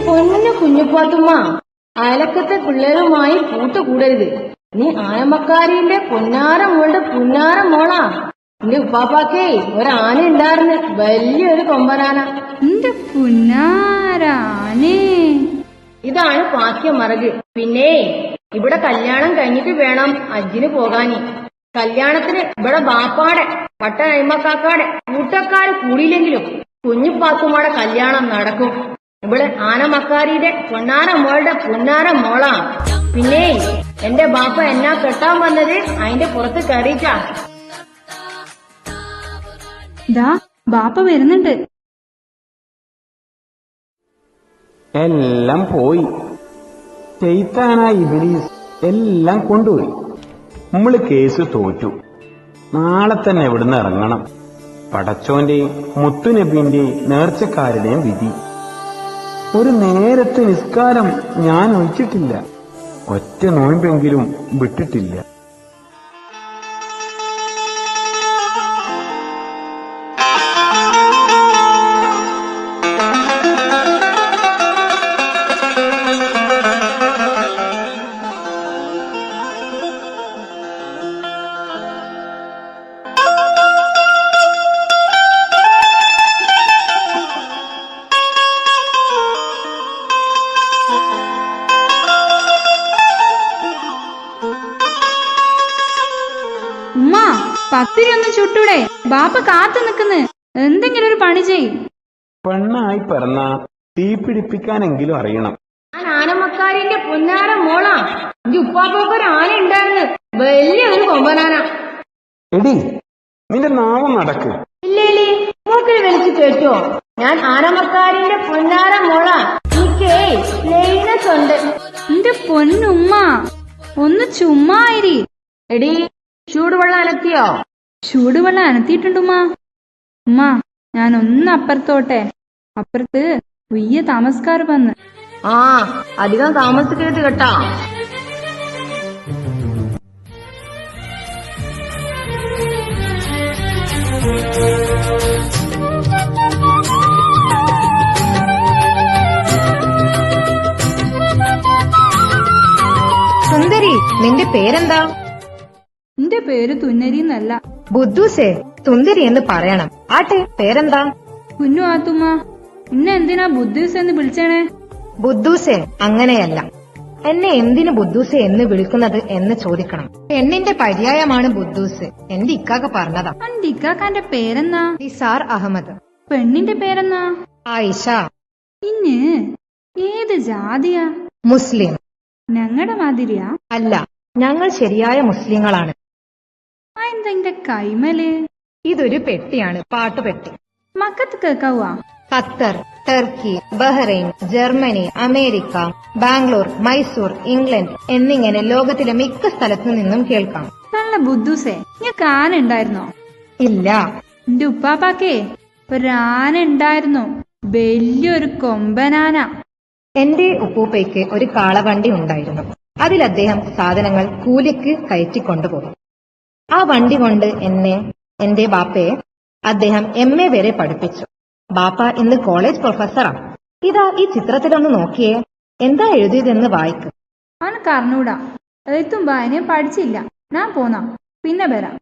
പൊന്നു കുഞ്ഞുപാത്തുമ്മ, അയലക്കത്തെ പിള്ളേരുമായി കൂട്ടുകൂടരുത്. നീ ആനമക്കാരിന്റെ പൊന്നാര മോളുടെ പുന്നാര മോളാ. എന്റെ ഉപ്പാപ്പാക്കേ ഒരാന ഉണ്ടായിരുന്നു, വലിയൊരു കൊമ്പനാന. എന്റെ പുന്നാരാനേ. ഇതാണ് പാക്യമറക്. പിന്നെ ഇവിടെ കല്യാണം കഴിഞ്ഞിട്ട് വേണം അജ്ജിന് പോകാനി. കല്യാണത്തിന് ഇവിടെ ബാപ്പാടെ പട്ട അഴിമക്കാക്കാടെ കൂട്ടക്കാര് കൂടിയില്ലെങ്കിലും കുഞ്ഞുപാത്തുമ്മയുടെ കല്യാണം നടക്കും. ഇവിടെ ആനമക്കാരിയുടെ പൊന്നാര മോളുടെ പുന്നാര മോളാ. പിന്നെ എന്റെ ബാപ്പ എന്നാ കെട്ടാൻ വന്നത് അതിന്റെ പുറത്ത് കയറിയിട്ടാ. ദാ ബാപ്പ വരുന്നുണ്ട്. എല്ലാം പോയി. ചെയ്ത്താന ഇബ്ലീസ് എല്ലാം കൊണ്ടുപോയി. നമ്മള് കേസ് തോറ്റു. നാളെ തന്നെ ഇവിടുന്ന് ഇറങ്ങണം. പടച്ചോന്റെയും മുത്തുനബിന്റെയും നേർച്ചക്കാരുടെയും വിധി. ഒരു നേരത്തെ നിസ്കാരം ഞാൻ ഒഴിച്ചിട്ടില്ല. ഒറ്റ നോയമ്പെങ്കിലും വിട്ടിട്ടില്ല. ഉമ്മ, പത്തിരി ഒന്ന് ചുട്ടൂടെ? ബാപ്പ കാത്തു നിൽക്കുന്നു. എന്തെങ്കിലും ഒരു പണി ചെയ്യും. പെണ്ണായി പിറന്ന തീ പിടിപ്പിക്കാനെങ്കിലും അറിയണം. ഞാൻ ആനമക്കാരിന്റെ പൊന്നാര മോളാ. എന്റെ ഉപ്പാപ്പൊക്കെ ഒരു ആന ഉണ്ടായിരുന്നു, വലിയൊരു കൊമ്പനാന. എടി, നിന്റെ നാമം നടക്ക്. ഇല്ലേലി മൂക്കിൽ വലിച്ചു കേട്ടോ. ഞാൻ ആനമക്കാരിന്റെ പൊന്നാര മോളാ. എനിക്കേ ലൈനസ് ഉണ്ട്. എന്റെ പൊന്നുമ്മ, ഒന്ന് ചുമ്മായിരി. എടി, ചൂടുവെള്ളം അനത്തിയോ? ചൂടുവെള്ളം അനത്തിയിട്ടുണ്ടുമ്മ. ഉമ്മ, ഞാൻ ഒന്ന് അപ്പുറത്തോട്ടെ. അപ്പുറത്ത് വലിയ താമസക്കാർ വന്ന്. ആ, അധികം താമസിക്കരുത് കേട്ടാ. സുന്ദരി, നിന്റെ പേരെന്താ? എന്റെ പേര് തുന്നരി എന്നല്ല, ബുദ്ധൂസേ. സുന്ദരി എന്ന് പറയണം. ആട്ടെ, പേരെന്താ? കുഞ്ഞു ആത്തുമ്മ. ഇന്നെ എന്തിനാ ബുദ്ധൂസ് എന്ന് വിളിച്ചേണേ? ബുദ്ധൂസേ അങ്ങനെയല്ല. എന്നെ എന്തിനു ബുദ്ധൂസേ എന്ന് വിളിക്കുന്നത് എന്ന് ചോദിക്കണം. പെണ്ണിന്റെ പര്യായമാണ് ബുദ്ധൂസ്. എന്റെ ഇക്കാക്ക പറഞ്ഞതാ. അന്റെ ഇക്കാക്കാന്റെ പേരെന്നാ? നിസാർ അഹമ്മദ്. പെണ്ണിന്റെ പേരെന്നാ? ആയിഷ. ഇന്ന് ഏത് ജാതിയാ? മുസ്ലിം. ഞങ്ങളുടെ മാതിരിയാ? അല്ല, ഞങ്ങൾ ശരിയായ മുസ്ലിങ്ങളാണ്. എന്താ കൈമല്? ഇതൊരു പെട്ടിയാണ്, പാട്ടുപെട്ടി. മക്കത്ത് കേക്കാവാ? Qatar, Turkey, Bahrain, Germany, America, Bangalore, Mysore, England എന്നിങ്ങനെ ലോകത്തിലെ മിക്ക സ്ഥലത്തു നിന്നും കേൾക്കാം. നല്ല ബുദ്ധൂസേ, ഞാൻ ആന ഉണ്ടായിരുന്നോ? ഇല്ല. എന്റെ ഉപ്പാപ്പാക്കേ ഒരാന ഉണ്ടായിരുന്നു, വലിയൊരു കൊമ്പനാന. എന്റെ ഉപ്പൂപ്പയ്ക്ക് ഒരു കാളവണ്ടി ഉണ്ടായിരുന്നു. അതിൽ അദ്ദേഹം സാധനങ്ങൾ കൂലിക്ക് കയറ്റിക്കൊണ്ടുപോകും. ആ വണ്ടി കൊണ്ട് എന്റെ ബാപ്പയെ അദ്ദേഹം MA വരെ പഠിപ്പിച്ചു. ബാപ്പ ഇന്ന് കോളേജ് പ്രൊഫസറാണ്. ഇതാ ഈ ചിത്രത്തിലൊന്ന് നോക്കിയേ. എന്താ എഴുതിയതെന്ന് വായിക്കും. അനക്ക് അറിഞ്ഞൂടാ. എഴുത്തും വായനയും പഠിച്ചില്ല. ഞാൻ പോന്നാ, പിന്നെ വരാം.